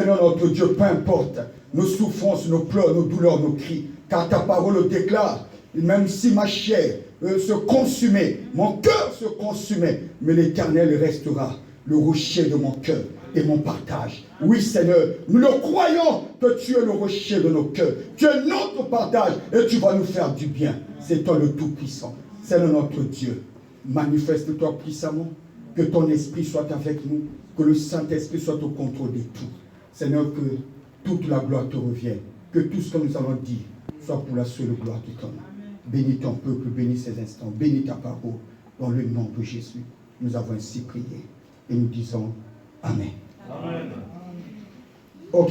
Seigneur notre Dieu, peu importe nos souffrances, nos pleurs, nos douleurs, nos cris, car ta parole déclare, même si ma chair se consumait, mon cœur se consumait, mais l'Éternel restera le rocher de mon cœur et mon partage. Oui, Seigneur, nous le croyons que tu es le rocher de nos cœurs. Tu es notre partage et tu vas nous faire du bien. C'est toi le Tout-Puissant. Seigneur notre Dieu, manifeste-toi puissamment, que ton esprit soit avec nous, que le Saint-Esprit soit au contrôle de tout. Seigneur, que toute la gloire te revienne, que tout ce que nous allons dire soit pour la seule gloire de ton nom. Bénis ton peuple, bénis ces instants, bénis ta parole, dans le nom de Jésus. Nous avons ainsi prié et nous disons Amen. Amen. Ok.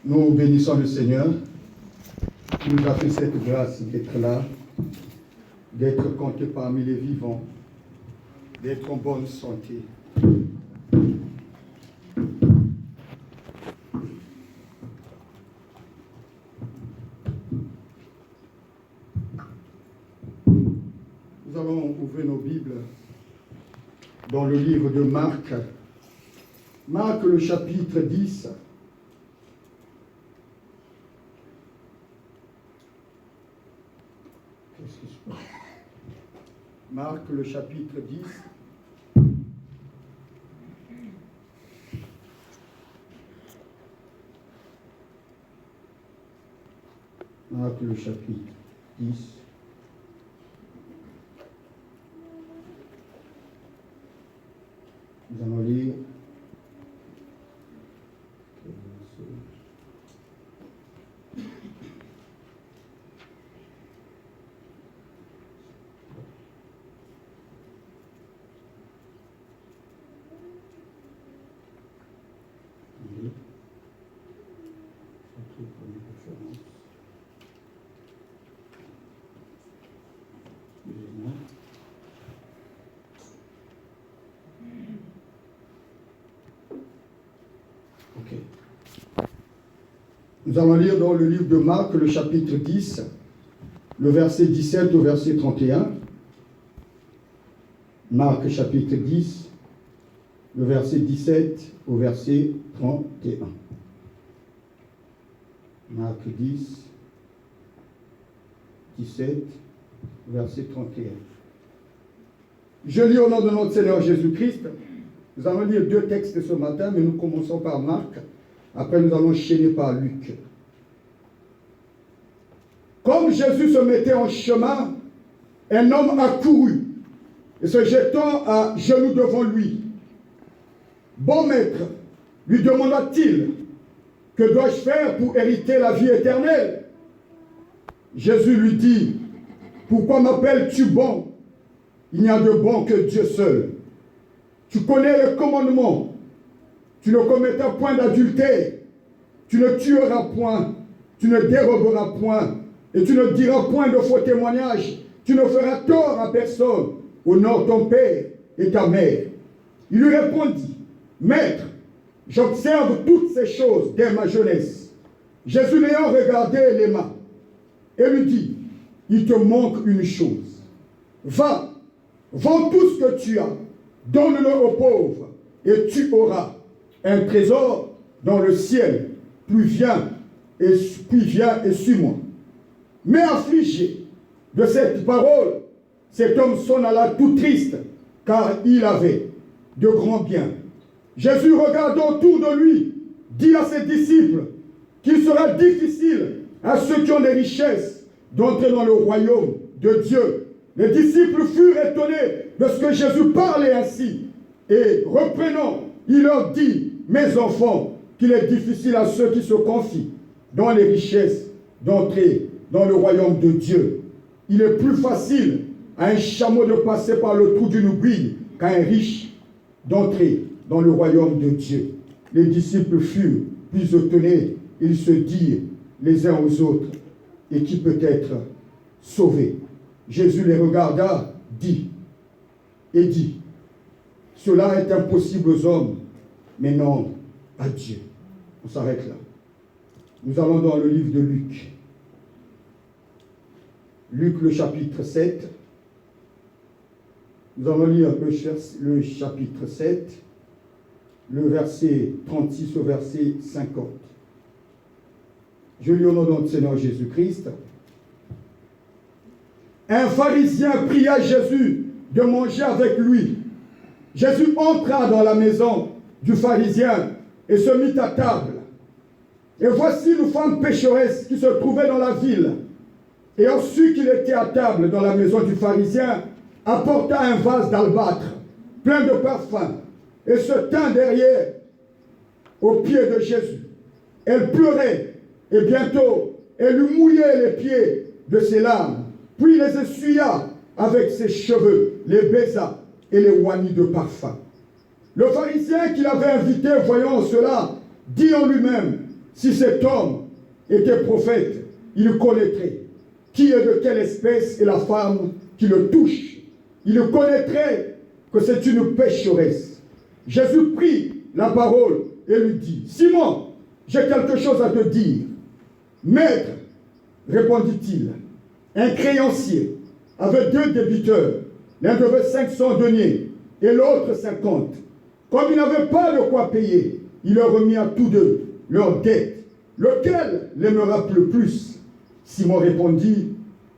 Nous bénissons le Seigneur qui nous a fait cette grâce d'être là, d'être compté parmi les vivants, d'être en bonne santé. Nous allons ouvrir nos Bibles dans le livre de Marc. Marc, le chapitre 10. Qu'est-ce qui se passe? Marc, le chapitre 10. Marc, le chapitre 10. Nous allons lire Nous allons lire dans le livre de Marc, le chapitre 10, le verset 17 au verset 31. Marc, chapitre 10, le verset 17 au verset 31. Marc 10, 17, verset 31. Je lis au nom de notre Seigneur Jésus-Christ. Nous allons lire deux textes ce matin, mais nous commençons par Marc. Après, nous allons enchaîner par Luc. Comme Jésus se mettait en chemin, un homme accourut et se jetant à genoux devant lui. Bon maître, lui demanda-t-il, que dois-je faire pour hériter la vie éternelle? Jésus lui dit, pourquoi m'appelles-tu bon? Il n'y a de bon que Dieu seul. Tu connais le commandement. Tu ne commettras point d'adultère, tu ne tueras point, tu ne déroberas point, et tu ne diras point de faux témoignages, tu ne feras tort à personne, honore ton père et ta mère. Il lui répondit, Maître, j'observe toutes ces choses dès ma jeunesse. Jésus l'ayant regardé les mains, et lui dit, il te manque une chose. Va, vends tout ce que tu as, donne-le aux pauvres, et tu auras un trésor dans le ciel, puis viens et suis-moi. Mais affligé de cette parole, cet homme s'en alla tout triste, car il avait de grands biens. Jésus, regardant autour de lui, dit à ses disciples qu'il sera difficile à ceux qui ont des richesses d'entrer dans le royaume de Dieu. Les disciples furent étonnés de ce que Jésus parlait ainsi, et reprenant, il leur dit, mes enfants, qu'il est difficile à ceux qui se confient dans les richesses d'entrer dans le royaume de Dieu. Il est plus facile à un chameau de passer par le trou d'une aiguille qu'à un riche d'entrer dans le royaume de Dieu. Les disciples furent plus étonnés, ils se dirent les uns aux autres, et qui peut être sauvé? Jésus les regarda, dit, cela est impossible aux hommes, mais non à Dieu. On s'arrête là. Nous allons dans le livre de Luc. Luc, le chapitre 7. Nous allons lire le chapitre 7, le verset 36 au verset 50. Je lis au nom de notre Seigneur Jésus-Christ. Un pharisien pria Jésus de manger avec lui. Jésus entra dans la maison du pharisien et se mit à table. Et voici une femme pécheresse qui se trouvait dans la ville. Ayant su qu'il était à table dans la maison du pharisien, apporta un vase d'albâtre plein de parfums et se tint derrière aux pieds de Jésus. Elle pleurait et bientôt elle lui mouillait les pieds de ses larmes, puis les essuya avec ses cheveux, les baisa et les oignit de parfum. Le pharisien qui l'avait invité, voyant cela, dit en lui-même, si cet homme était prophète, il connaîtrait qui est de quelle espèce est la femme qui le touche. Il connaîtrait que c'est une pécheresse. Jésus prit la parole et lui dit, Simon, j'ai quelque chose à te dire. Maître, répondit-il, un créancier avait 2 débiteurs. L'un devait 500 deniers et l'autre 50. Comme il n'avait pas de quoi payer, il leur remit à tous deux leur dette. Lequel l'aimera le plus? Simon répondit,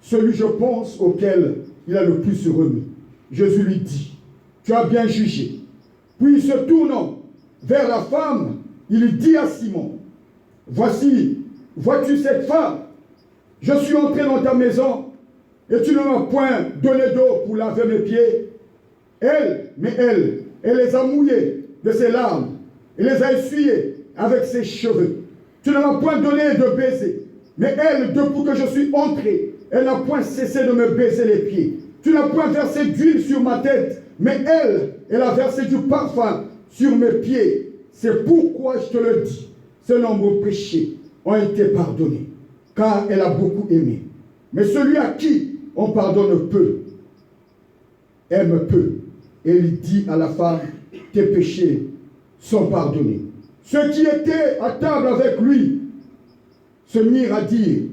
celui, je pense, auquel il a le plus remis. Jésus lui dit, tu as bien jugé. Puis se tournant vers la femme, il dit à Simon, voici, vois-tu cette femme? Je suis entré dans ta maison et tu ne m'as point donné d'eau pour laver mes pieds. Elle les a mouillés de ses larmes et les a essuyés avec ses cheveux. Tu ne m'as point donné de baiser. Mais elle, depuis que je suis entré, elle n'a point cessé de me baiser les pieds. Tu n'as point versé d'huile sur ma tête, mais elle a versé du parfum sur mes pieds. C'est pourquoi je te le dis, ses nombreux péchés ont été pardonnés, car elle a beaucoup aimé. Mais celui à qui on pardonne peu, aime peu. Et il dit à la femme, tes péchés sont pardonnés. Ceux qui étaient à table avec lui se mirent à dire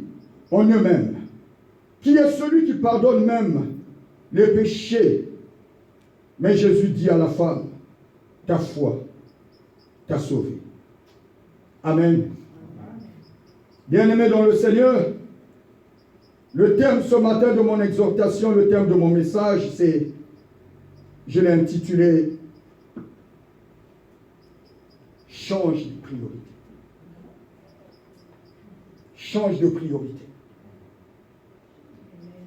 en eux-mêmes, qui est celui qui pardonne même les péchés? Mais Jésus dit à la femme, ta foi t'a sauvé. Amen. Bien-aimés dans le Seigneur, le terme ce matin de mon exhortation, le terme de mon message, c'est, je l'ai intitulé, change de priorité. Change de priorité.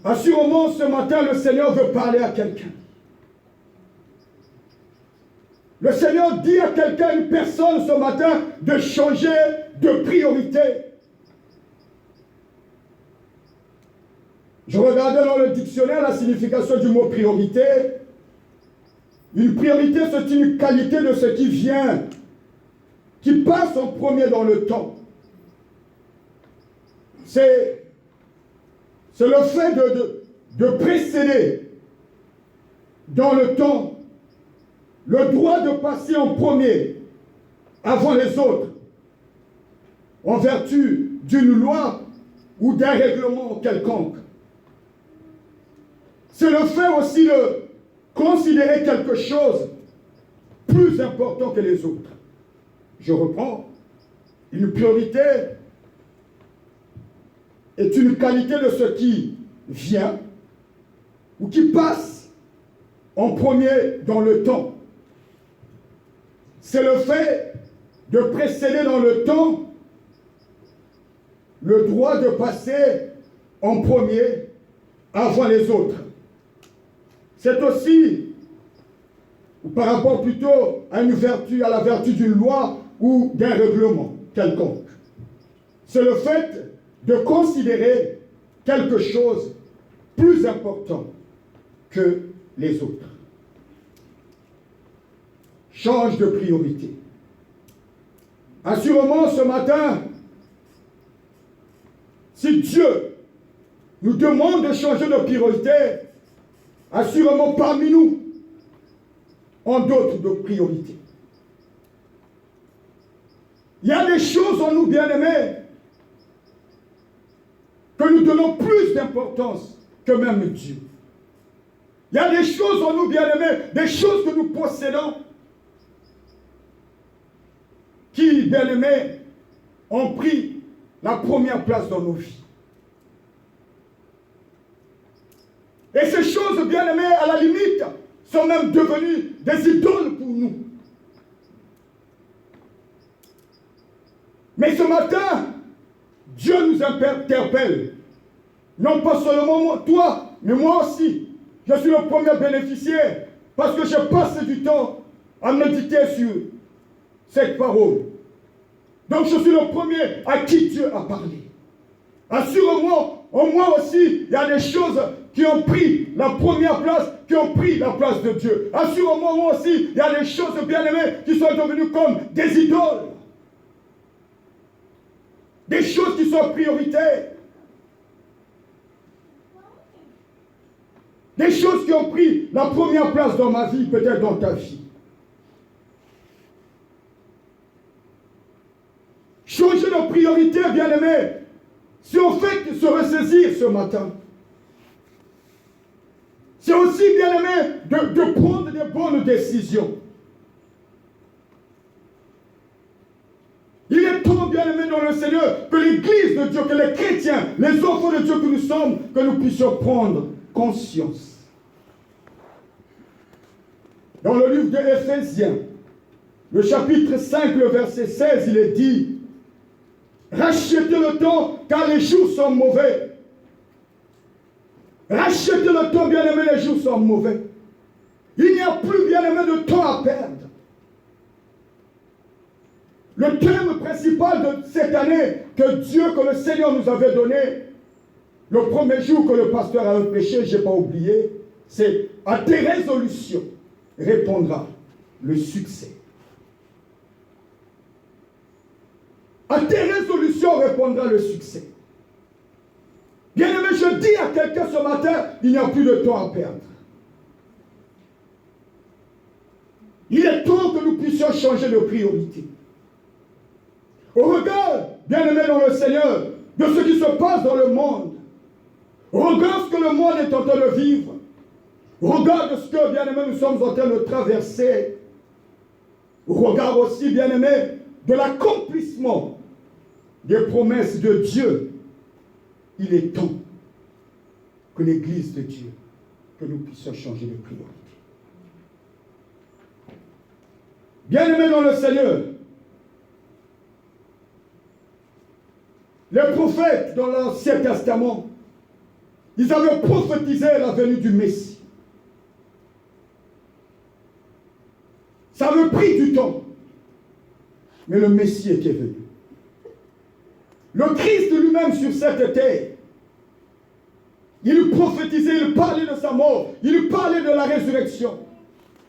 Assurément, ce matin, le Seigneur veut parler à quelqu'un. Le Seigneur dit à quelqu'un, une personne ce matin, de changer de priorité. Je regardais dans le dictionnaire la signification du mot priorité. Une priorité, c'est une qualité de ce qui vient, qui passe en premier dans le temps. C'est le fait de précéder dans le temps, le droit de passer en premier avant les autres, en vertu d'une loi ou d'un règlement quelconque. C'est le fait aussi de considérer quelque chose plus important que les autres. Je reprends. Une priorité est une qualité de ce qui vient ou qui passe en premier dans le temps. C'est le fait de précéder dans le temps le droit de passer en premier avant les autres. C'est aussi, par rapport plutôt à une vertu, à la vertu d'une loi ou d'un règlement quelconque. C'est le fait de considérer quelque chose plus important que les autres. Change de priorité. Assurément, ce matin, si Dieu nous demande de changer de priorité, assurément parmi nous, en d'autres de priorité. Il y a des choses en nous, bien-aimés, que nous donnons plus d'importance que même Dieu. Il y a des choses en nous, bien-aimés, des choses que nous possédons, bien-aimés, ont pris la première place dans nos vies. Et ces choses, bien-aimées, à la limite, sont même devenues des idoles pour nous. Mais ce matin, Dieu nous interpelle. Non pas seulement toi, mais moi aussi. Je suis le premier bénéficiaire parce que je passe du temps à méditer sur cette parole. Donc je suis le premier à qui Dieu a parlé. Assure-moi, en moi aussi, il y a des choses qui ont pris la première place, qui ont pris la place de Dieu. Assure-moi, moi aussi, il y a des choses, bien-aimées, qui sont devenues comme des idoles. Des choses qui sont prioritaires. Des choses qui ont pris la première place dans ma vie, peut-être dans ta vie. Changer de priorité, bien-aimé, si on fait se ressaisir ce matin. C'est aussi, bien-aimé, de prendre des bonnes décisions. Il est temps, bien-aimé dans le Seigneur, que l'Église de Dieu, que les chrétiens, les enfants de Dieu que nous sommes, que nous puissions prendre conscience. Dans le livre de Éphésiens, le chapitre 5, le verset 16, il est dit: rachetez le temps, car les jours sont mauvais. Rachetez le temps, bien-aimé, les jours sont mauvais. Il n'y a plus, bien-aimé, de temps à perdre. Le thème principal de cette année que Dieu, que le Seigneur nous avait donné, le premier jour que le pasteur a prêché, je n'ai pas oublié, c'est: à tes résolutions répondra le succès. À tes résolutions répondra le succès. Bien-aimé, je dis à quelqu'un ce matin, il n'y a plus de temps à perdre. Il est temps que nous puissions changer de priorité. Au regard, bien-aimé dans le Seigneur, de ce qui se passe dans le monde, au regard de ce que le monde est en train de vivre, au regard de ce que, bien-aimé, nous sommes en train de traverser, au regard aussi, bien-aimé, de l'accomplissement des promesses de Dieu, il est temps que l'Église de Dieu, que nous puissions changer de priorité. Bien-aimés dans le Seigneur, les prophètes dans l'Ancien Testament, ils avaient prophétisé la venue du Messie. Ça avait pris du temps, mais le Messie était venu. Le Christ lui-même sur cette terre, il prophétisait, il parlait de sa mort, il parlait de la résurrection.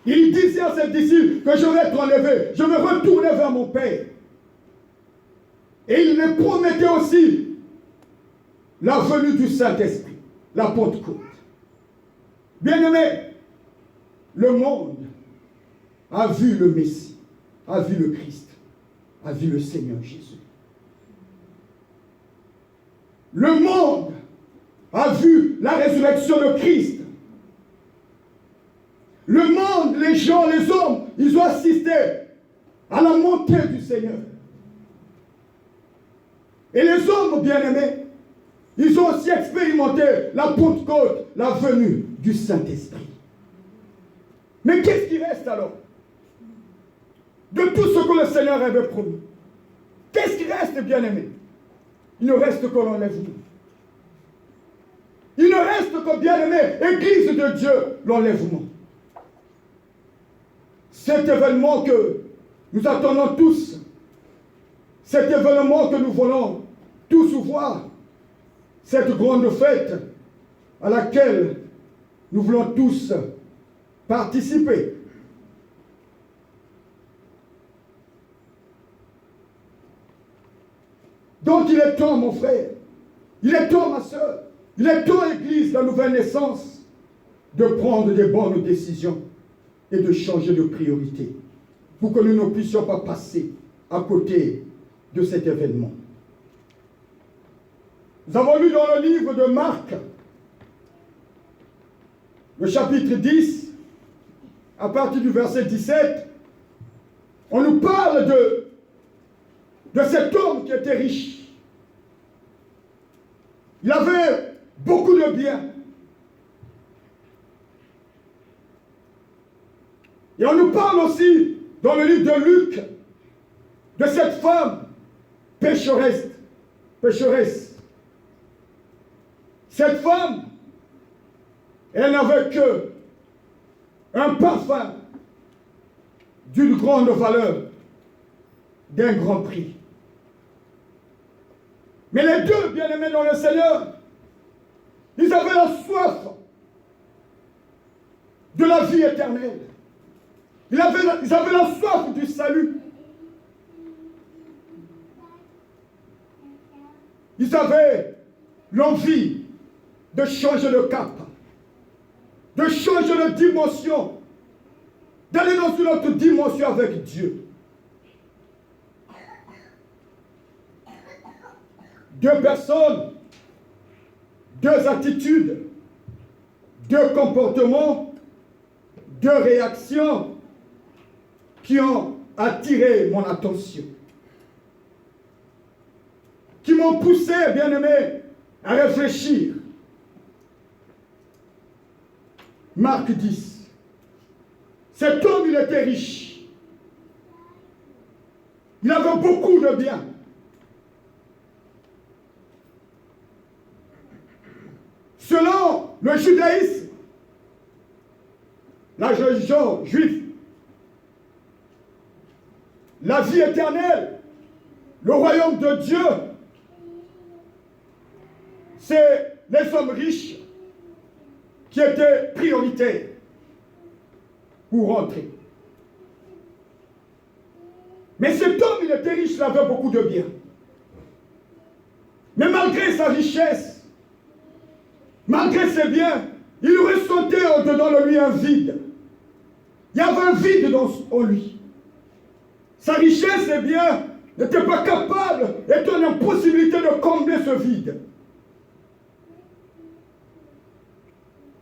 Il disait à ses disciples que je vais être enlevé, je vais retourner vers mon Père. Et il les promettait aussi la venue du Saint-Esprit, la Pentecôte. Bien-aimé, le monde a vu le Messie, a vu le Christ, a vu le Seigneur Jésus. Le monde a vu la résurrection de Christ. Le monde, les gens, les hommes, ils ont assisté à la montée du Seigneur. Et les hommes bien-aimés, ils ont aussi expérimenté la Pentecôte, la venue du Saint-Esprit. Mais qu'est-ce qui reste alors de tout ce que le Seigneur avait promis? Qu'est-ce qui reste, bien-aimé? Il ne reste que l'enlèvement. Il ne reste que, bien-aimé, Église de Dieu, l'enlèvement. Cet événement que nous attendons tous, cet événement que nous voulons tous voir, cette grande fête à laquelle nous voulons tous participer. Donc il est temps, mon frère, il est temps, ma soeur, il est temps, Église, la nouvelle naissance, de prendre des bonnes décisions et de changer de priorité pour que nous ne puissions pas passer à côté de cet événement. Nous avons lu dans le livre de Marc, le chapitre 10, à partir du verset 17, on nous parle de cet homme qui était riche. Il avait beaucoup de biens. Et on nous parle aussi, dans le livre de Luc, de cette femme pécheresse. Cette femme, elle n'avait que un parfum d'une grande valeur, d'un grand prix. Mais les deux bien-aimés dans le Seigneur, ils avaient la soif de la vie éternelle. Ils avaient la soif du salut. Ils avaient l'envie de changer de cap, de changer de dimension, d'aller dans une autre dimension avec Dieu. Deux personnes, deux attitudes, deux comportements, deux réactions qui ont attiré mon attention, qui m'ont poussé, bien-aimé, à réfléchir. Marc 10. Cet homme, il était riche. Il avait beaucoup de biens. Selon le judaïsme, la religion juive, la vie éternelle, le royaume de Dieu, c'est les hommes riches qui étaient prioritaires pour rentrer. Mais cet homme, il était riche, il avait beaucoup de biens. Mais malgré sa richesse, malgré ses biens, il ressentait au-dedans de lui un vide. Il y avait un vide en lui. Sa richesse et biens n'étaient pas capables, étaient une impossibilité de combler ce vide.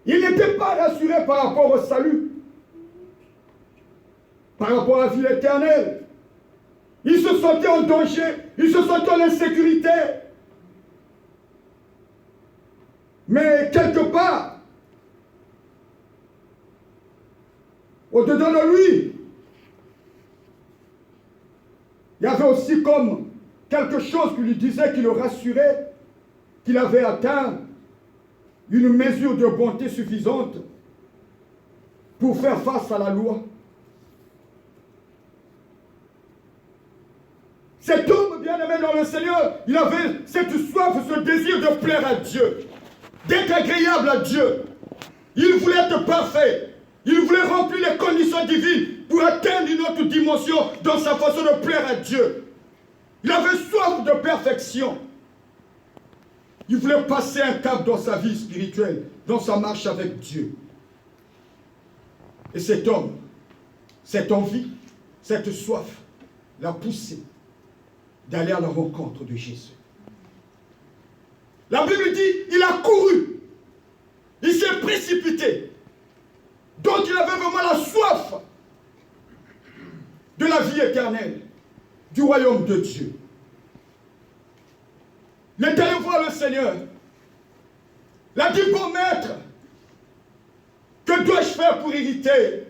Il n'était pas rassuré par rapport au salut, par rapport à la vie éternelle. Il se sentait en danger, il se sentait en insécurité. Mais quelque part, au-dedans de lui, il y avait aussi comme quelque chose qui lui disait, qui le rassurait, qu'il avait atteint une mesure de bonté suffisante pour faire face à la loi. Cet homme bien-aimé dans le Seigneur, il avait cette soif, ce désir de plaire à Dieu, d'être agréable à Dieu. Il voulait être parfait. Il voulait remplir les conditions divines pour atteindre une autre dimension dans sa façon de plaire à Dieu. Il avait soif de perfection. Il voulait passer un cap dans sa vie spirituelle, dans sa marche avec Dieu. Et cet homme, cette envie, cette soif, l'a poussé d'aller à la rencontre de Jésus. La Bible dit, il a couru, il s'est précipité. Donc il avait vraiment la soif de la vie éternelle, du royaume de Dieu. Il est allé voir le Seigneur. Il a dit, bon maître, que dois-je faire pour hériter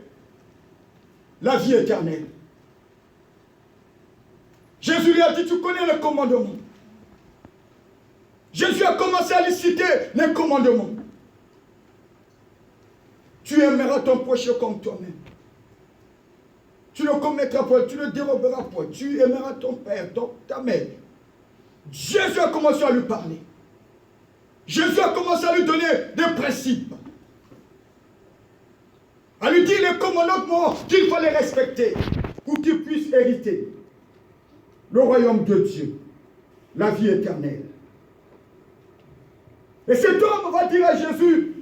la vie éternelle? Jésus lui a dit, tu connais le commandement. Jésus a commencé à lui citer les commandements. Tu aimeras ton prochain comme toi-même. Tu ne commettras pas, tu ne déroberas pas. Tu aimeras ton père, ta mère. Jésus a commencé à lui parler. Jésus a commencé à lui donner des principes. À lui dire les commandements qu'il fallait respecter pour qu'il puisse hériter le royaume de Dieu, la vie éternelle. Et cet homme va dire à Jésus,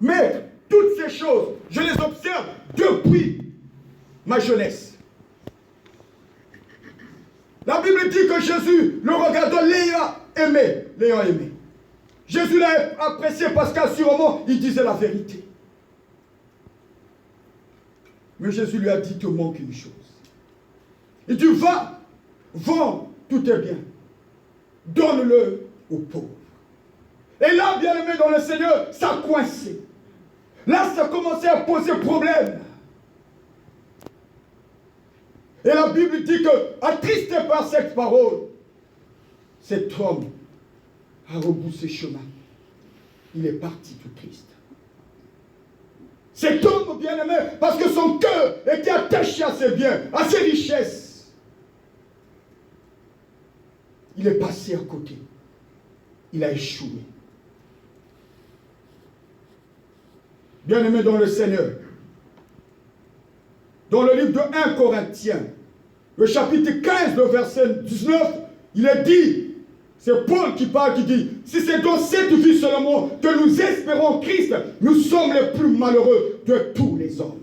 Maître, toutes ces choses, je les observe depuis ma jeunesse. La Bible dit que Jésus, le regardant, l'ayant aimé. Jésus l'a apprécié parce qu'assurément, il disait la vérité. Mais Jésus lui a dit, te manque une chose. Il dit, va, vends tout est bien. Donne-le aux pauvres. Et là, bien aimé dans le Seigneur, ça a coincé. Là, ça a commencé à poser problème. Et la Bible dit que, attristé par cette parole, cet homme a rebroussé chemin. Il est parti tout triste. Cet homme bien-aimé, parce que son cœur était attaché à ses biens, à ses richesses, il est passé à côté. Il a échoué. Bien-aimé dans le Seigneur, dans le livre de 1 Corinthiens, le chapitre 15, le verset 19, il est dit, c'est Paul qui parle, qui dit, si c'est dans cette vie seulement que nous espérons Christ, nous sommes les plus malheureux de tous les hommes.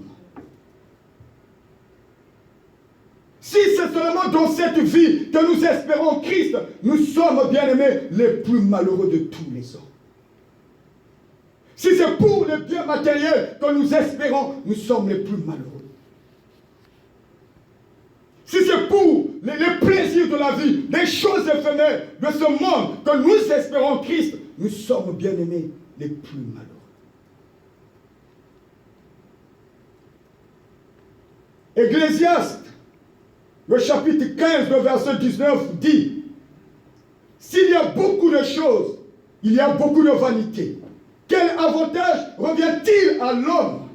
Si c'est seulement dans cette vie que nous espérons Christ, nous sommes, bien-aimés, les plus malheureux de tous les hommes. Si c'est pour les biens matériels que nous espérons, nous sommes les plus malheureux. Si c'est pour les plaisirs de la vie, les choses éphémères de ce monde que nous espérons Christ, nous sommes, bien-aimés, les plus malheureux. Ecclésiaste, le chapitre 15, le verset 19 dit, s'il y a beaucoup de choses, il y a beaucoup de vanité. Quel avantage revient-il à l'homme?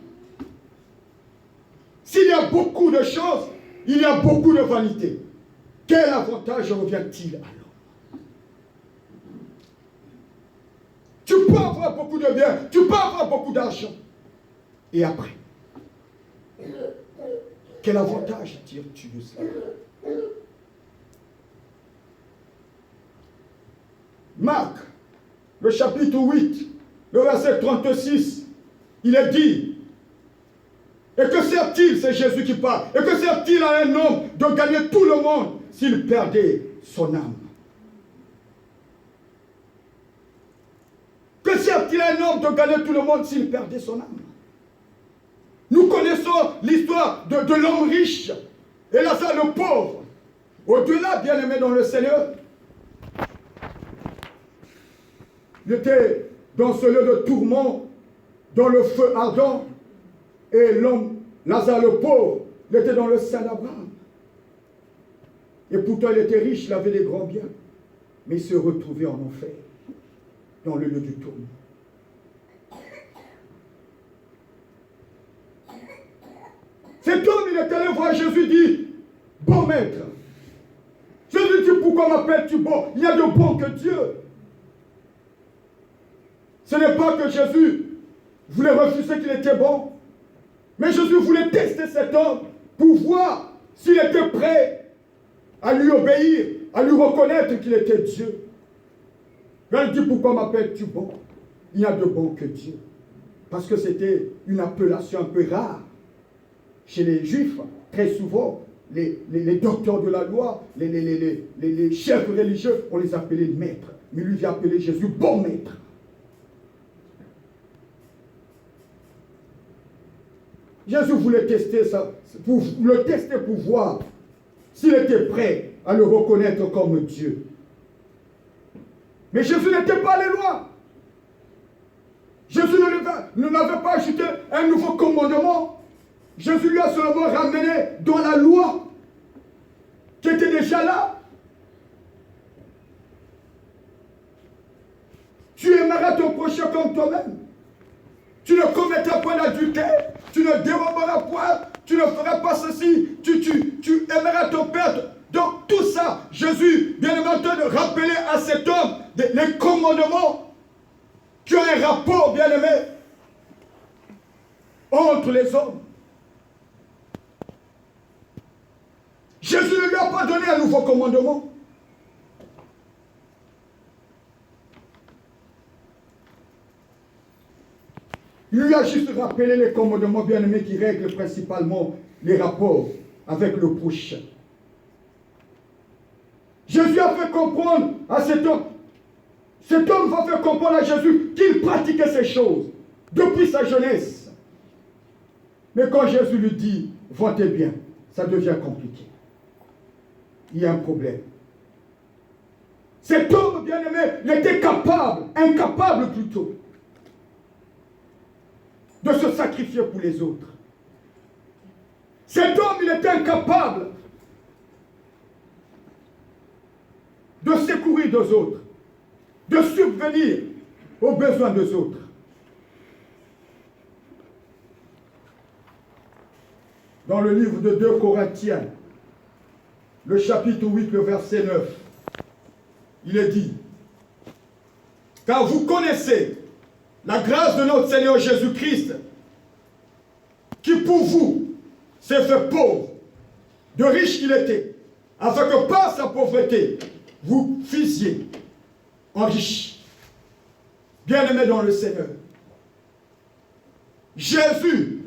S'il y a beaucoup de choses, il y a beaucoup de vanité. Quel avantage revient-il à l'homme? Tu peux avoir beaucoup de biens, tu peux avoir beaucoup d'argent. Et après, quel avantage tires-tu de cela? Marc, le chapitre 8, le verset 36, il est dit, et que sert-il, c'est Jésus qui parle, et que sert-il à un homme de gagner tout le monde s'il perdait son âme? Que sert-il à un homme de gagner tout le monde s'il perdait son âme? Nous connaissons l'histoire de l'homme riche et Lazare le pauvre. Au-delà, bien-aimé dans le Seigneur, il était dans ce lieu de tourment, dans le feu ardent, et l'homme, Lazare le pauvre, il était dans le sein d'Abraham. Et pourtant il était riche, il avait des grands biens, mais il se retrouvait en enfer, dans le lieu du tourment. Cet homme, il est allé voir Jésus, dit, bon maître. Jésus dit, pourquoi m'appelles-tu bon? Il y a de bon que Dieu. Ce n'est pas que Jésus voulait refuser qu'il était bon, mais Jésus voulait tester cet homme pour voir s'il était prêt à lui obéir, à lui reconnaître qu'il était Dieu. Il dit, pourquoi m'appelles-tu bon? Il n'y a de bon que Dieu. Parce que c'était une appellation un peu rare. Chez les Juifs, très souvent, les docteurs de la loi, les chefs religieux, on les appelait maîtres. Mais lui, il a appelé Jésus bon maître. Jésus voulait tester ça, pour le tester pour voir s'il était prêt à le reconnaître comme Dieu. Mais Jésus n'était pas allé loin. Jésus ne n'avait pas ajouté un nouveau commandement. Jésus lui a seulement ramené dans la loi qui était déjà là. Tu aimeras ton prochain comme toi-même. Tu ne commettras point d'adultère, tu ne déroberas point, tu ne feras pas ceci, tu aimeras ton père. Donc tout ça, Jésus, bien aimé, de rappeler à cet homme les commandements qui ont un rapport, bien aimé, entre les hommes. Jésus ne lui a pas donné un nouveau commandement. Il lui a juste rappelé les commandements bien-aimés qui règlent principalement les rapports avec le prochain. Jésus a fait comprendre à cet homme va faire comprendre à Jésus qu'il pratiquait ces choses depuis sa jeunesse. Mais quand Jésus lui dit, va tes biens, ça devient compliqué. Il y a un problème. Cet homme bien-aimé, il était incapable plutôt, de se sacrifier pour les autres. Cet homme, il était incapable de secourir des autres, de subvenir aux besoins des autres. Dans le livre de 2 Corinthiens, le chapitre 8, le verset 9, il est dit, « Car vous connaissez la grâce de notre Seigneur Jésus-Christ, qui pour vous s'est fait pauvre, de riche qu'il était, afin que par sa pauvreté, vous fussiez enrichis. » Bien-aimés dans le Seigneur, Jésus,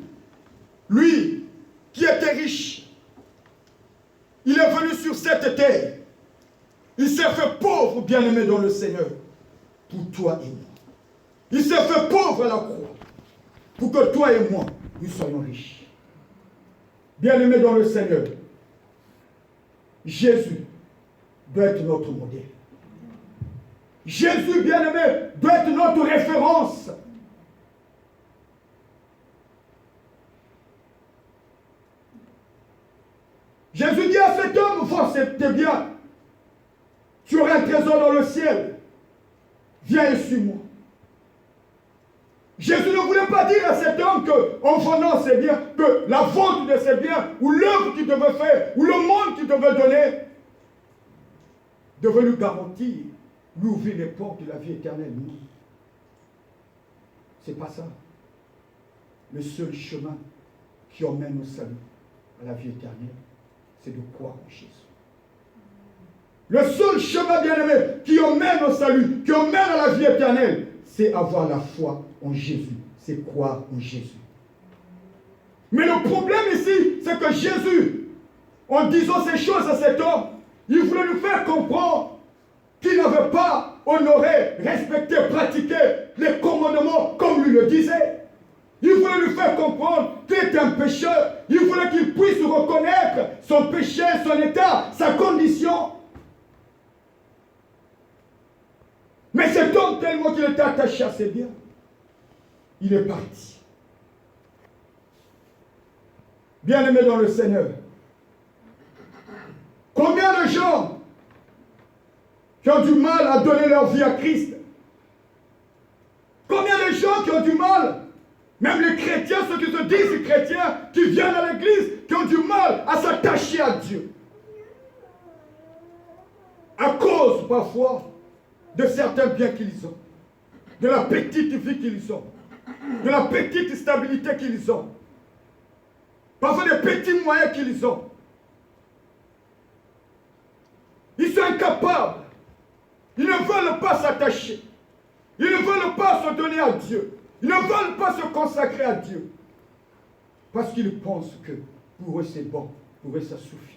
lui, qui était riche, il est venu sur cette terre. Il s'est fait pauvre, bien-aimé dans le Seigneur, pour toi et moi. Il s'est fait pauvre à la croix, pour que toi et moi, nous soyons riches. Bien-aimé dans le Seigneur, Jésus doit être notre modèle. Jésus, bien-aimé, doit être notre référence. Jésus dit à cet homme, va, c'est bien, tu auras un trésor dans le ciel, viens et suis-moi. Jésus ne voulait pas dire à cet homme qu'en vendant ses biens, que la vente de ses biens, ou l'œuvre qu'il devait faire, ou le monde qu'il devait donner, devait lui garantir, lui ouvrir les portes de la vie éternelle. Non. C'est pas ça. Le seul chemin qui emmène au salut, à la vie éternelle, c'est de croire en Jésus. Le seul chemin, bien-aimé, qui emmène au salut, qui emmène à la vie éternelle, c'est avoir la foi en Jésus, c'est croire en Jésus. Mais le problème ici, c'est que Jésus, en disant ces choses à cet homme, il voulait lui faire comprendre qu'il n'avait pas honoré, respecté, pratiqué les commandements comme lui le disait. Il voulait lui faire comprendre qu'il était un pécheur. Il voulait qu'il puisse reconnaître son péché, son état, sa condition. Mais cet homme, tellement qu'il était attaché à ses biens, il est parti. Bien-aimé dans le Seigneur, combien de gens qui ont du mal à donner leur vie à Christ? Combien de gens qui ont du mal, même les chrétiens, ceux qui se disent chrétiens, qui viennent à l'église, qui ont du mal à s'attacher à Dieu? À cause, parfois, de certains biens qu'ils ont, de la petite vie qu'ils ont, de la petite stabilité qu'ils ont, parfois des petits moyens qu'ils ont. Ils sont incapables. Ils ne veulent pas s'attacher. Ils ne veulent pas se donner à Dieu. Ils ne veulent pas se consacrer à Dieu. Parce qu'ils pensent que pour eux c'est bon, pour eux ça suffit.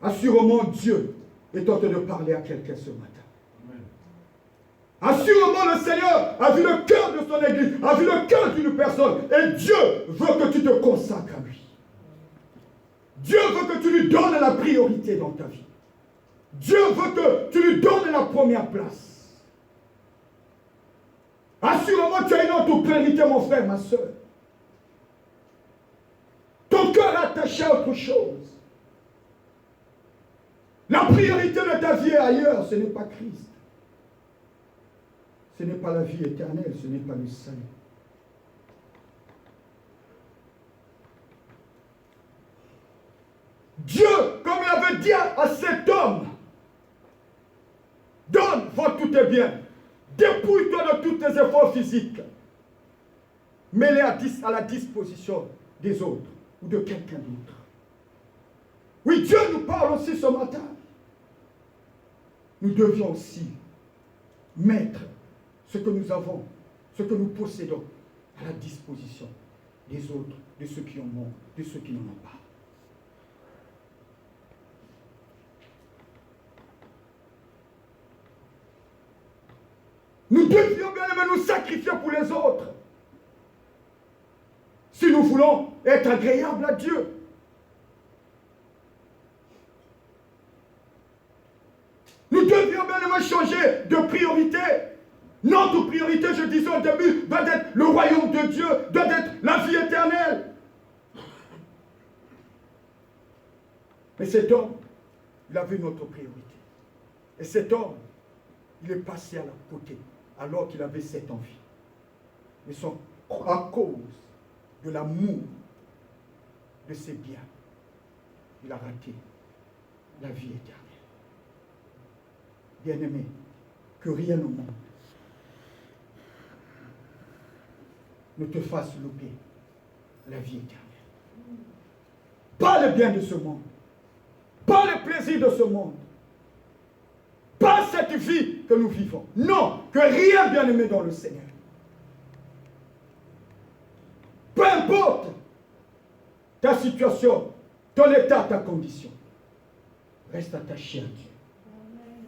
Assurément, Dieu est en train de parler à quelqu'un ce matin. Assurément, le Seigneur a vu le cœur de son église, a vu le cœur d'une personne. Et Dieu veut que tu te consacres à lui. Dieu veut que tu lui donnes la priorité dans ta vie. Dieu veut que tu lui donnes la première place. Assurément, tu as une autre priorité, mon frère, ma soeur. Ton cœur est attaché à autre chose. La priorité de ta vie est ailleurs, ce n'est pas Christ. Ce n'est pas la vie éternelle, ce n'est pas le salut. Dieu, comme il avait dit à cet homme, donne, vends tous tes biens, dépouille-toi de tous tes efforts physiques, mets-les à la disposition des autres ou de quelqu'un d'autre. Oui, Dieu nous parle aussi ce matin. Nous devions aussi mettre ce que nous avons, ce que nous possédons à la disposition des autres, de ceux qui en ont, de ceux qui n'en ont pas. Nous devions bien aimé nous sacrifier pour les autres. si nous voulons être agréables à Dieu. Nous devions bien changer de priorité. Notre priorité, je disais au début, doit être le royaume de Dieu, doit être la vie éternelle. Mais cet homme, il avait une autre priorité. Et cet homme, il est passé à la côté, alors qu'il avait cette envie. Mais à cause de l'amour de ses biens, il a raté la vie éternelle. Bien-aimé, que rien au monde ne te fasse louper la vie éternelle. Pas le bien de ce monde, pas le plaisir de ce monde, pas cette vie que nous vivons. Non, que rien, bien-aimé, dans le Seigneur. Peu importe ta situation, ton état, ta condition, reste attaché à Dieu.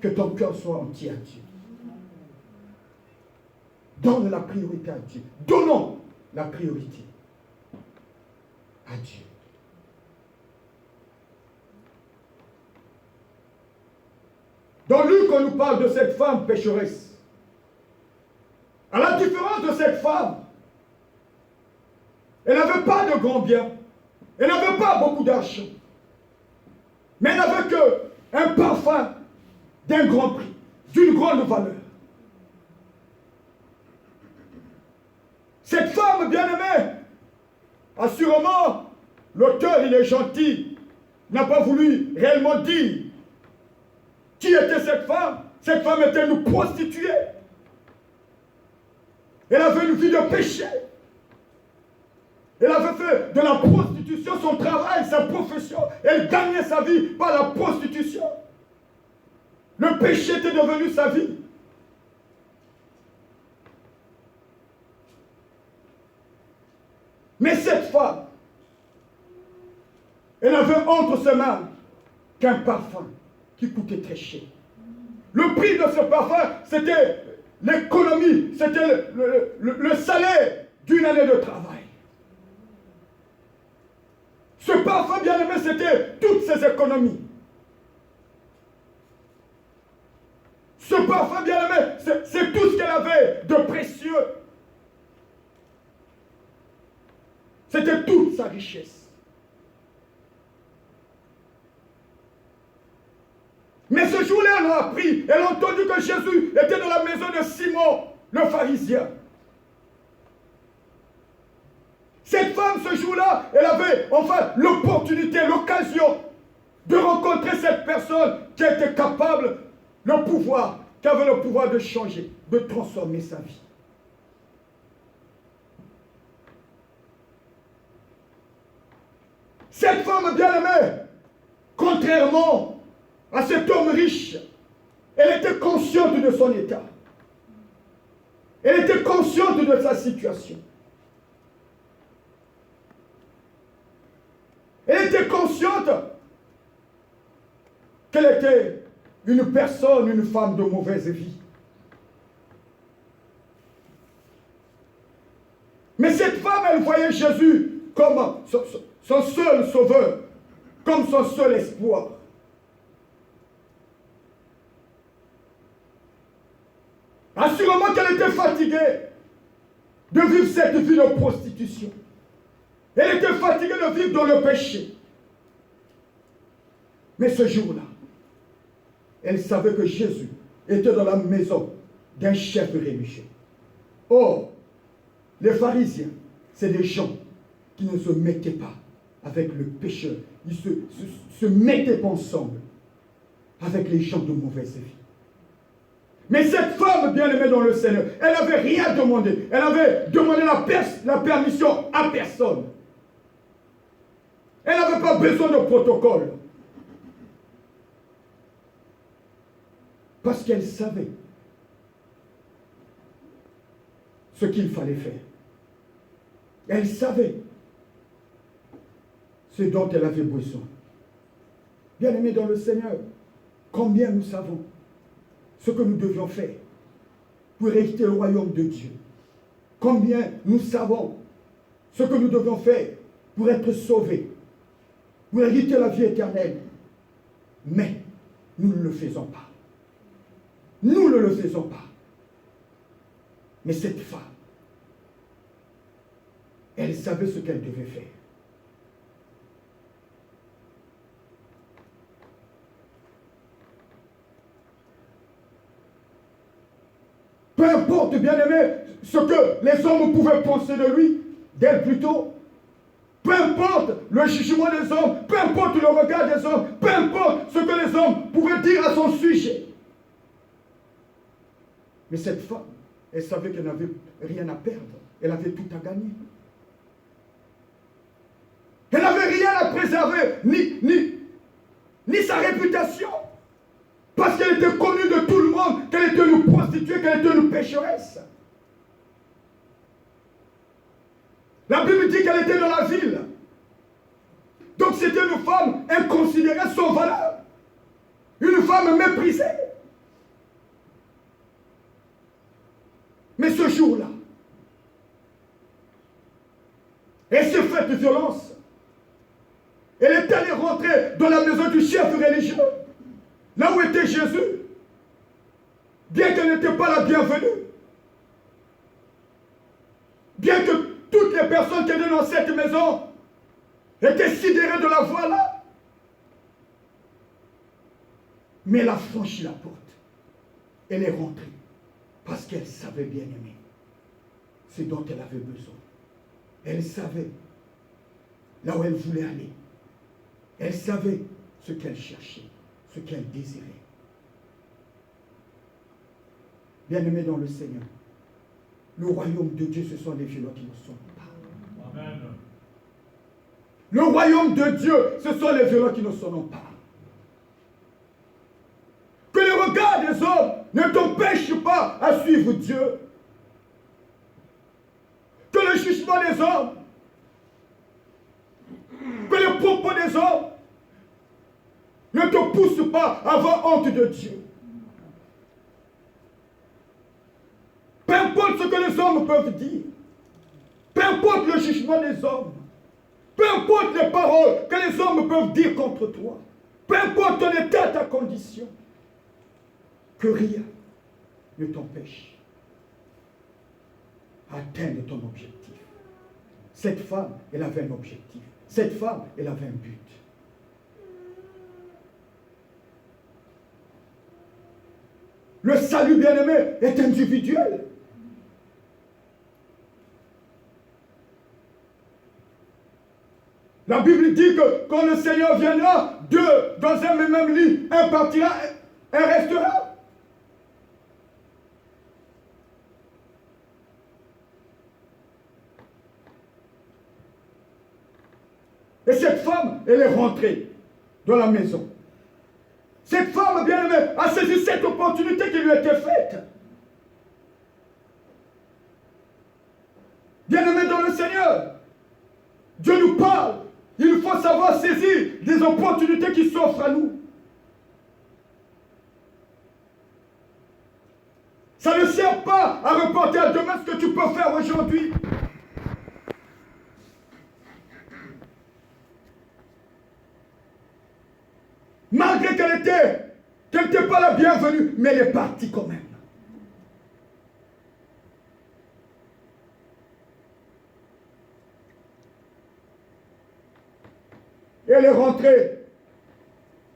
Que ton cœur soit entier à Dieu. Donne la priorité à Dieu. Donnons la priorité à Dieu. Dans Luc, on nous parle de cette femme pécheresse. À la différence de cette femme, elle n'avait pas de grands biens. Elle n'avait pas beaucoup d'argent. Mais elle n'avait qu'un parfum d'un grand prix, d'une grande valeur. Cette femme bien-aimée, assurément, l'auteur, il est gentil, n'a pas voulu réellement dire qui était cette femme. Cette femme était une prostituée. Elle avait une vie de péché. Elle avait fait de la prostitution son travail, sa profession. Elle gagnait sa vie par la prostitution. Le péché était devenu sa vie. Mais cette femme, elle avait entre ses mains qu'un parfum qui coûtait très cher. Le prix de ce parfum, c'était l'économie, c'était le salaire d'une année de travail. Ce parfum, bien aimé, c'était toutes ses économies. Ce parfum, bien aimé, c'est tout ce qu'elle avait de précieux. C'était toute sa richesse. Mais ce jour-là, elle a appris, elle a entendu que Jésus était dans la maison de Simon, le pharisien. Cette femme, ce jour-là, elle avait enfin l'opportunité, l'occasion de rencontrer cette personne qui était capable, qui avait le pouvoir de changer, de transformer sa vie. Cette femme bien-aimée, contrairement à cet homme riche, elle était consciente de son état. Elle était consciente de sa situation. Elle était consciente qu'elle était une personne, une femme de mauvaise vie. Mais cette femme, elle voyait Jésus comme son seul sauveur, comme son seul espoir. Assurément qu'elle était fatiguée de vivre cette vie de prostitution. Elle était fatiguée de vivre dans le péché. Mais ce jour-là, elle savait que Jésus était dans la maison d'un chef religieux. Or, les pharisiens, c'est des gens qui ne se mettaient pas avec le pécheur. Ils se mettaient pas ensemble avec les gens de mauvaise vie. Mais cette femme bien-aimée dans le Seigneur, elle n'avait rien demandé. Elle avait demandé la permission à personne. Elle n'avait pas besoin de protocole. Parce qu'elle savait ce qu'il fallait faire. Elle savait ce dont elle avait besoin. Bien-aimés dans le Seigneur, combien nous savons ce que nous devions faire pour hériter le royaume de Dieu. Combien nous savons ce que nous devons faire pour être sauvés, pour hériter la vie éternelle. Mais nous ne le faisons pas. Nous ne le faisons pas. Mais cette femme, elle savait ce qu'elle devait faire. Peu importe, bien-aimé, ce que les hommes pouvaient penser de lui, d'elle plutôt. Peu importe le jugement des hommes, peu importe le regard des hommes, peu importe ce que les hommes pouvaient dire à son sujet. Mais cette femme, elle savait qu'elle n'avait rien à perdre. Elle avait tout à gagner. Elle n'avait rien à préserver, ni sa réputation. Parce qu'elle était connue de tout le monde, qu'elle était une prostituée, qu'elle était une pécheresse. La Bible dit qu'elle était dans la ville. Donc c'était une femme inconsidérée, sans valeur. Une femme méprisée. Mais ce jour-là, elle s'est faite violence. Elle est allée rentrer dans la maison du chef religieux, là où était Jésus, bien qu'elle n'était pas la bienvenue. Bien que toutes les personnes qui étaient dans cette maison étaient sidérées de la voir là. Mais elle a franchi la porte. Elle est rentrée. Parce qu'elle savait bien aimer ce dont elle avait besoin. Elle savait là où elle voulait aller. Elle savait ce qu'elle cherchait, ce qu'elle désirait. Bien-aimés dans le Seigneur, le royaume de Dieu, ce sont les violents qui ne sont pas. Amen. Le royaume de Dieu, ce sont les violents qui ne sont pas. Que les regards des hommes ne t'empêchent pas à suivre Dieu. Que le jugement des hommes, que les propos des hommes ne te poussent pas à avoir honte de Dieu. Peu importe ce que les hommes peuvent dire, peu importe le jugement des hommes, peu importe les paroles que les hommes peuvent dire contre toi, peu importe ton état, ta condition, que rien ne t'empêche d'atteindre ton objectif. Cette femme, elle avait un objectif. Cette femme, elle avait un but. Le salut, bien-aimé, est individuel. La Bible dit que quand le Seigneur viendra, deux dans un même lit, un partira, un restera. Et cette femme, elle est rentrée dans la maison. Cette femme, bien-aimée, a saisi cette opportunité qui lui était faite. Bien-aimée dans le Seigneur, Dieu nous parle. Il faut savoir saisir des opportunités qui s'offrent à nous. Ça ne sert pas à reporter à demain ce que tu peux faire aujourd'hui. Malgré qu'elle n'était pas la bienvenue, mais elle est partie quand même. Elle est rentrée.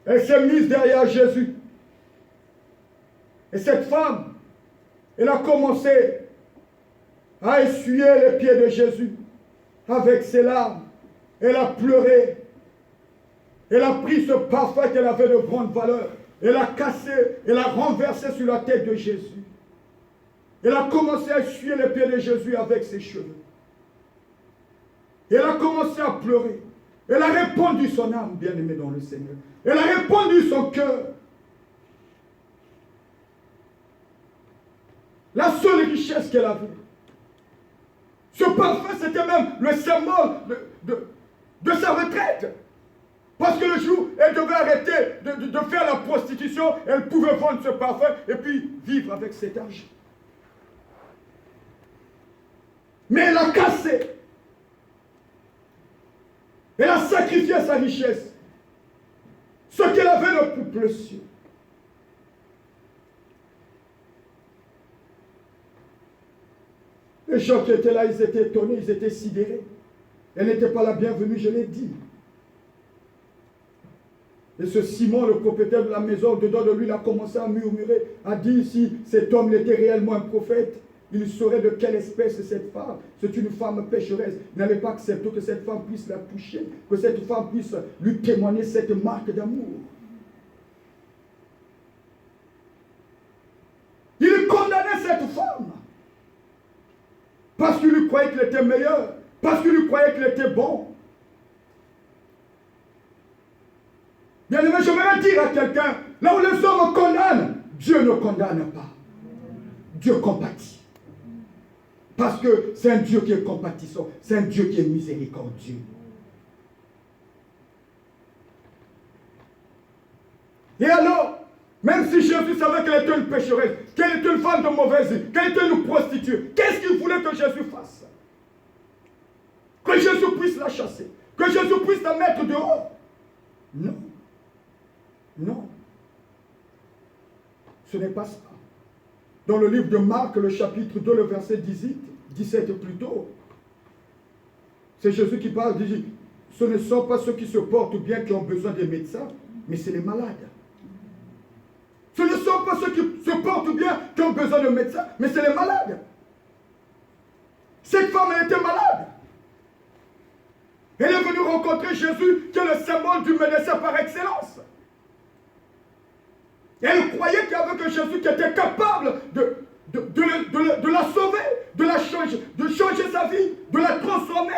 Elle s'est mise derrière Jésus. Et cette femme, elle a commencé à essuyer les pieds de Jésus avec ses larmes. Elle a pleuré. Elle a pris ce parfum qu'elle avait de grande valeur. Elle a cassé, elle a renversé sur la tête de Jésus. Elle a commencé à essuyer les pieds de Jésus avec ses cheveux. Elle a commencé à pleurer. Elle a répandu son âme, bien-aimée dans le Seigneur. Elle a répandu son cœur. La seule richesse qu'elle avait. Ce parfum, c'était même le symbole de sa retraite. Parce que le jour, elle devait arrêter de faire la prostitution, elle pouvait vendre ce parfum et puis vivre avec cet argent. Mais elle a cassé Elle a sacrifié sa richesse, ce qu'elle avait de plus précieux. Les gens qui étaient là, ils étaient étonnés, ils étaient sidérés. Elle n'était pas la bienvenue, je l'ai dit. Et ce Simon, le propriétaire de la maison, au-dedans de lui, il a commencé à murmurer, a dit, si cet homme était réellement un prophète, il saurait de quelle espèce est cette femme. C'est une femme pécheresse. Il n'allait pas accepter que cette femme puisse la toucher, que cette femme puisse lui témoigner cette marque d'amour. Il condamnait cette femme parce qu'il lui croyait qu'il était meilleur, parce qu'il lui croyait qu'il était bon. Bien aimé, j'aimerais dire à quelqu'un, là où les hommes condamnent, Dieu ne condamne pas. Dieu compatit. Parce que c'est un Dieu qui est compatissant, c'est un Dieu qui est miséricordieux. Et alors, même si Jésus savait qu'elle était une pécheresse, qu'elle était une femme de mauvaise vie, qu'elle était une prostituée, qu'est-ce qu'il voulait que Jésus fasse? Que Jésus puisse la chasser, que Jésus puisse la mettre dehors? Non. Non. Ce n'est pas ça. Dans le livre de Marc, le chapitre 2, le verset 17 plutôt, c'est Jésus qui parle, dit, ce ne sont pas ceux qui se portent bien qui ont besoin des médecins, mais c'est les malades. Ce ne sont pas ceux qui se portent bien qui ont besoin de médecins, mais c'est les malades. Cette femme, elle était malade. Elle est venue rencontrer Jésus, qui est le symbole du médecin par excellence. Et elle croyait qu'il y avait que Jésus qui était capable de la sauver, de changer sa vie, de la transformer.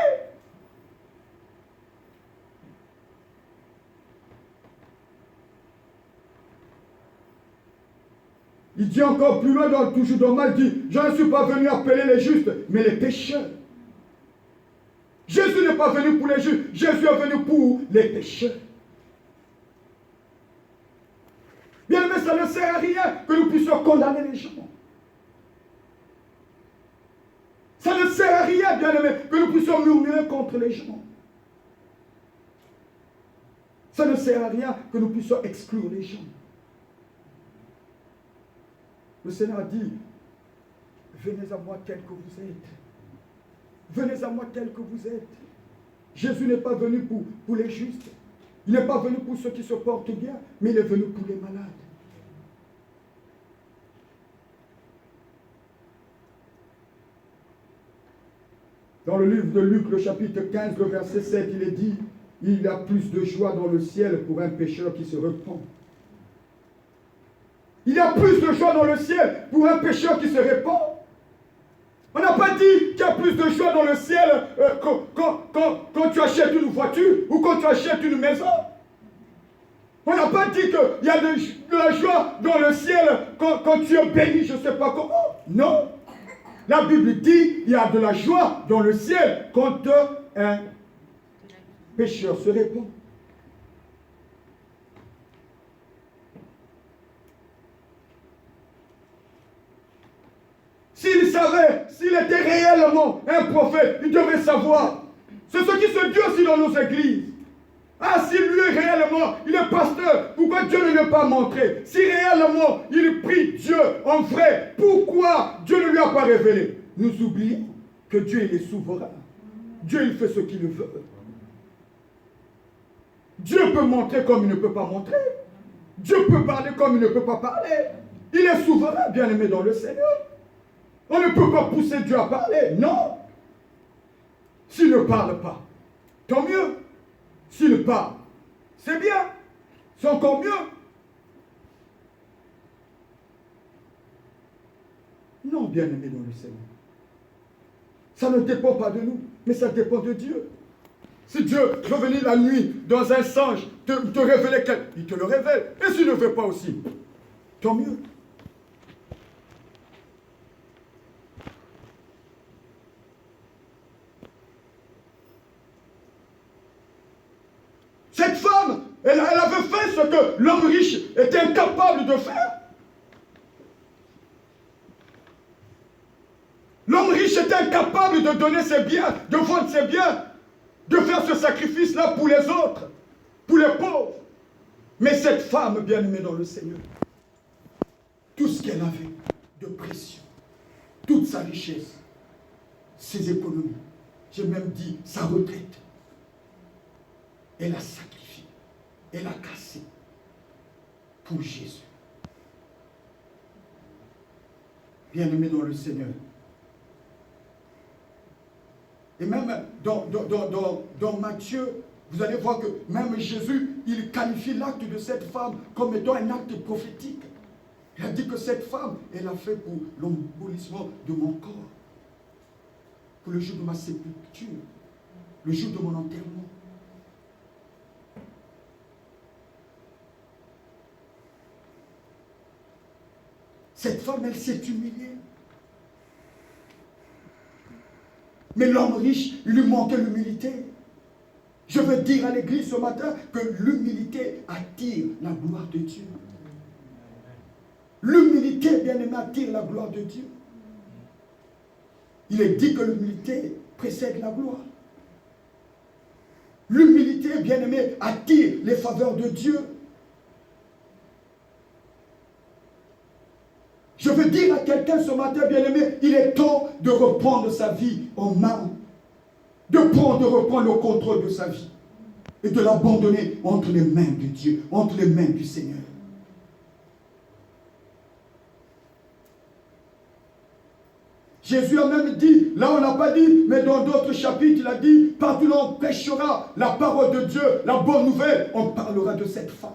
Il dit encore plus loin, toujours dans Marc, il dit, je ne suis pas venu appeler les justes, mais les pécheurs. Jésus n'est pas venu pour les justes, Jésus est venu pour les pécheurs. Bien aimé, ça ne sert à rien que nous puissions condamner les gens. Ça ne sert à rien, bien aimé, que nous puissions murmurer contre les gens. Ça ne sert à rien que nous puissions exclure les gens. Le Seigneur a dit, venez à moi tel que vous êtes. Venez à moi tel que vous êtes. Jésus n'est pas venu pour les justes. Il n'est pas venu pour ceux qui se portent bien, mais il est venu pour les malades. Dans le livre de Luc, le chapitre 15, le verset 7, il est dit, il y a plus de joie dans le ciel pour un pécheur qui se repent. Il y a plus de joie dans le ciel pour un pécheur qui se répand. On n'a pas dit qu'il y a plus de joie dans le ciel quand tu achètes une voiture ou quand tu achètes une maison. On n'a pas dit qu'il y a de la joie dans le ciel quand tu es béni, je ne sais pas comment. Non. La Bible dit qu'il y a de la joie dans le ciel quand un pécheur se répand. S'il savait, s'il était réellement un prophète, il devait savoir. C'est ce qui se dit aussi dans nos églises. Ah, si lui est réellement, il est pasteur, pourquoi Dieu ne lui a pas montré? Si réellement il prie Dieu en vrai, pourquoi Dieu ne lui a pas révélé? Nous oublions que Dieu il est souverain. Dieu il fait ce qu'il veut. Dieu peut montrer comme il ne peut pas montrer. Dieu peut parler comme il ne peut pas parler. Il est souverain, bien aimé dans le Seigneur. On ne peut pas pousser Dieu à parler, non. S'il ne parle pas, tant mieux. S'il parle, c'est bien. C'est encore mieux. Non, bien aimé dans le Seigneur. Ça ne dépend pas de nous, mais ça dépend de Dieu. Si Dieu veut venir la nuit dans un songe, te révéler quelque chose, il te le révèle. Et s'il ne veut pas aussi, tant mieux. Cette femme, elle avait fait ce que l'homme riche était incapable de faire. L'homme riche était incapable de donner ses biens, de vendre ses biens. de faire ce sacrifice-là pour les autres, pour les pauvres. Mais cette femme bien-aimée dans le Seigneur, tout ce qu'elle avait de précieux, toute sa richesse, ses économies, j'ai même dit sa retraite, elle a sacrifié, elle a cassé pour Jésus. Bien-aimé dans le Seigneur. Et même dans Matthieu, vous allez voir que même Jésus, il qualifie l'acte de cette femme comme étant un acte prophétique. Il a dit que cette femme, elle a fait pour l'embolissement de mon corps, pour le jour de ma sépulture, le jour de mon enterrement. Cette femme, elle s'est humiliée. Mais l'homme riche, il lui manquait l'humilité. Je veux dire à l'église ce matin que l'humilité attire la gloire de Dieu. L'humilité, bien-aimé, attire la gloire de Dieu. Il est dit que l'humilité précède la gloire. L'humilité, bien-aimé, attire les faveurs de Dieu. Je veux dire à quelqu'un ce matin, bien-aimé, il est temps de reprendre sa vie en main, de reprendre le contrôle de sa vie et de l'abandonner entre les mains de Dieu, entre les mains du Seigneur. Jésus a même dit, là on n'a pas dit, mais dans d'autres chapitres, il a dit, partout où l'on prêchera la parole de Dieu, la bonne nouvelle, on parlera de cette femme.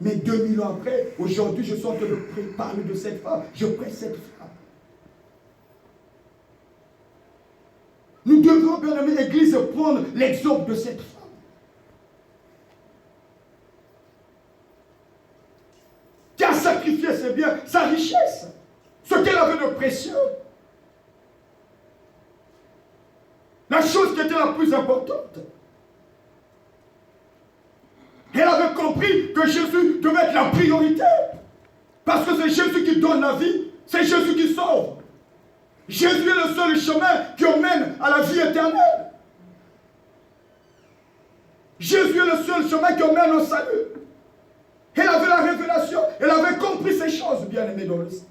Mais 2000 ans après, aujourd'hui, je suis en train de parler de cette femme. Je prêche cette femme. Nous devons, bien aimé l'Église, prendre l'exemple de cette femme. Qui a sacrifié ses biens, sa richesse, ce qu'elle avait de précieux. La chose qui était la plus importante. Elle avait compris que Jésus devait être la priorité. Parce que c'est Jésus qui donne la vie. C'est Jésus qui sauve. Jésus est le seul chemin qui emmène à la vie éternelle. Jésus est le seul chemin qui emmène au salut. Elle avait la révélation. Elle avait compris ces choses, bien-aimés dans le Seigneur.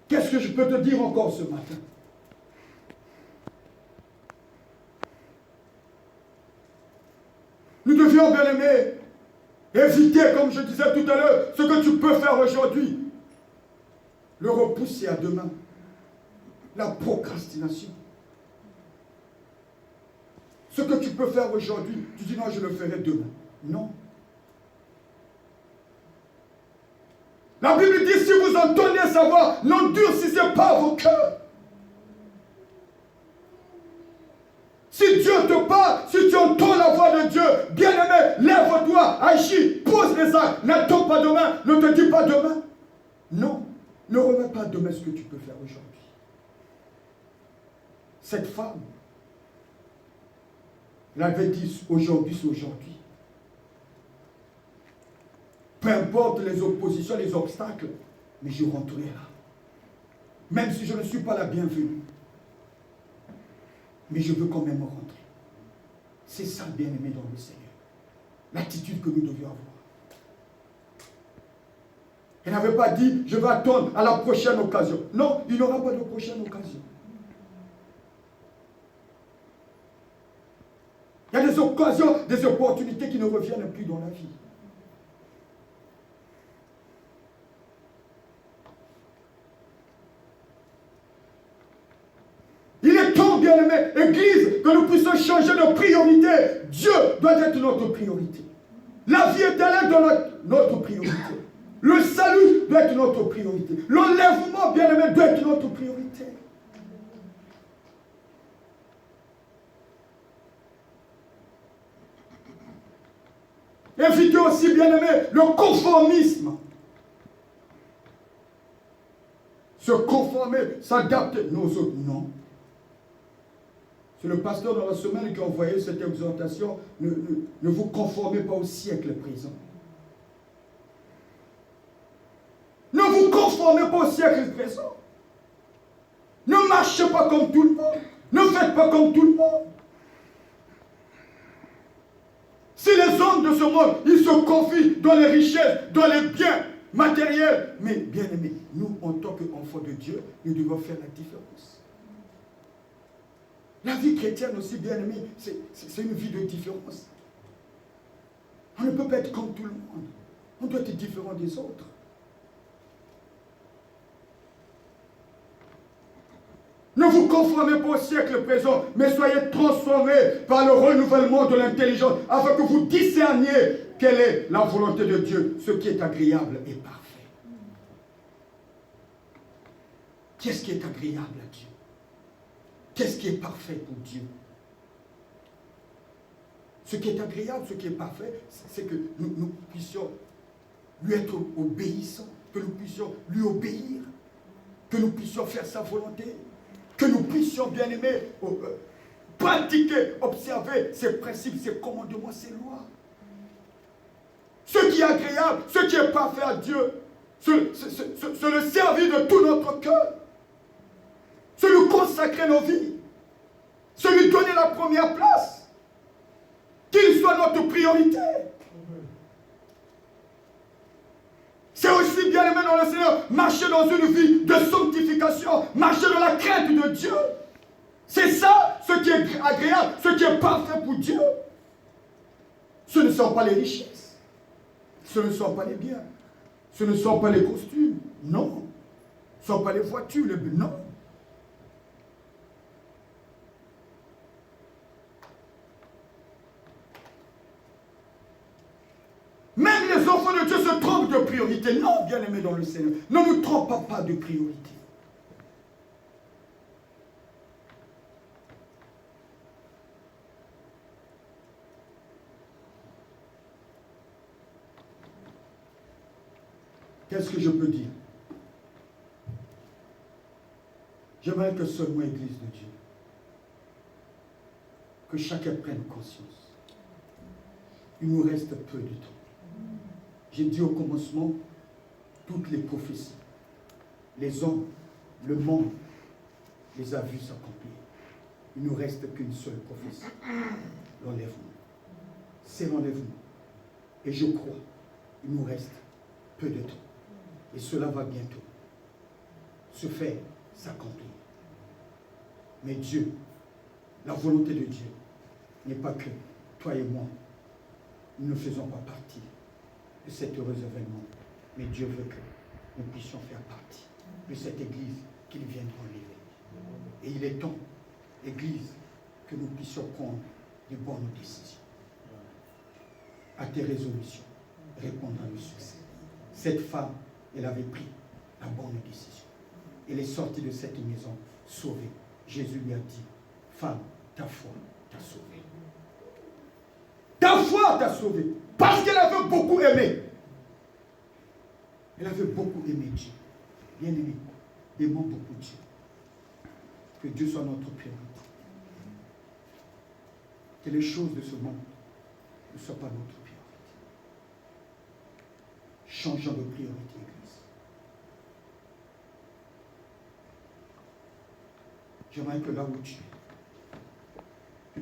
Qu'est-ce que je peux te dire encore ce matin? Nous devions, bien aimer, éviter, comme je disais tout à l'heure, ce que tu peux faire aujourd'hui. Le repousser à demain. La procrastination. Ce que tu peux faire aujourd'hui, tu dis non, je le ferai demain. Non. La Bible dit, si vous entendez sa voix, n'endurcissez pas vos cœurs. Si Dieu te parle, si tu entends la voix de Dieu, bien-aimé, lève-toi, agis, pose les actes, n'attends pas demain, ne te dis pas demain. Non, ne remets pas demain ce que tu peux faire aujourd'hui. Cette femme, elle avait dit, aujourd'hui c'est aujourd'hui. Peu importe les oppositions, les obstacles, mais je rentrerai là. Même si je ne suis pas la bienvenue. Mais je veux quand même rentrer. C'est ça, bien-aimé dans le Seigneur. L'attitude que nous devions avoir. Elle n'avait pas dit, je vais attendre à la prochaine occasion. Non, il n'y aura pas de prochaine occasion. Il y a des occasions, des opportunités qui ne reviennent plus dans la vie. Bien-aimé, Église, que nous puissions changer de priorité. Dieu doit être notre priorité. La vie éternelle doit être notre priorité. Le salut doit être notre priorité. L'enlèvement, bien-aimé, doit être notre priorité. Évitez aussi, bien-aimé, le conformisme. Se conformer, s'adapter. Nos autres, non. C'est le pasteur dans la semaine qui a envoyé cette exhortation. Ne vous conformez pas au siècle présent. conformez pas au siècle présent. Ne marchez pas comme tout le monde. Ne faites pas comme tout le monde. Si les hommes de ce monde, ils se confient dans les richesses, dans les biens matériels, mais bien aimés, nous, en tant qu'enfants de Dieu, nous devons faire la différence. La vie chrétienne aussi, bien aimé, c'est une vie de différence. On ne peut pas être comme tout le monde. On doit être différent des autres. Ne vous conformez pas au siècle présent, mais soyez transformés par le renouvellement de l'intelligence, afin que vous discerniez quelle est la volonté de Dieu, ce qui est agréable et parfait. Qu'est-ce qui est agréable à Dieu? Qu'est-ce qui est parfait pour Dieu? Ce qui est agréable, ce qui est parfait, c'est que nous puissions lui être obéissants, que nous puissions lui obéir, que nous puissions faire sa volonté, que nous puissions, bien aimer, pratiquer, observer ses principes, ses commandements, ses lois. Ce qui est agréable, ce qui est parfait à Dieu, c'est le servir de tout notre cœur, c'est lui consacrer nos vies, c'est lui donner la première place, qu'il soit notre priorité. C'est aussi, bien aimé dans le Seigneur, marcher dans une vie de sanctification, marcher dans la crainte de Dieu. C'est ça, ce qui est agréable, ce qui est parfait pour Dieu. Ce ne sont pas les richesses, ce ne sont pas les biens, ce ne sont pas les costumes, non. Ce ne sont pas les voitures, non. Même les enfants de Dieu se trompent de priorité. Non, bien-aimés dans le Seigneur, ne nous trompons pas de priorité. Qu'est-ce que je peux dire? J'aimerais que seulement l'Église de Dieu, que chacun prenne conscience. Il nous reste peu de temps. J'ai dit au commencement, toutes les prophéties, les hommes, le monde, les a vus s'accomplir. Il ne nous reste qu'une seule prophétie, l'enlèvement. C'est l'enlèvement. Et je crois, il nous reste peu de temps. Et cela va bientôt se faire, s'accomplir. Mais Dieu, la volonté de Dieu, n'est pas que toi et moi, nous ne faisons pas partie de cet heureux événement. Mais Dieu veut que nous puissions faire partie de cette Église qu'il vient d'enlever. Et il est temps, Église, que nous puissions prendre de bonnes décisions. À tes résolutions, répondre à le succès. Cette femme, elle avait pris la bonne décision. Elle est sortie de cette maison sauvée. Jésus lui a dit, femme, ta foi t'a sauvée. Ta foi t'a sauvée. Parce qu'elle avait beaucoup aimé. Elle avait beaucoup aimé Dieu. Bien aimé. Aimons beaucoup Dieu. Que Dieu soit notre priorité. Que les choses de ce monde ne soient pas notre priorité. Changeons de priorité, Église. J'aimerais que là où tu es,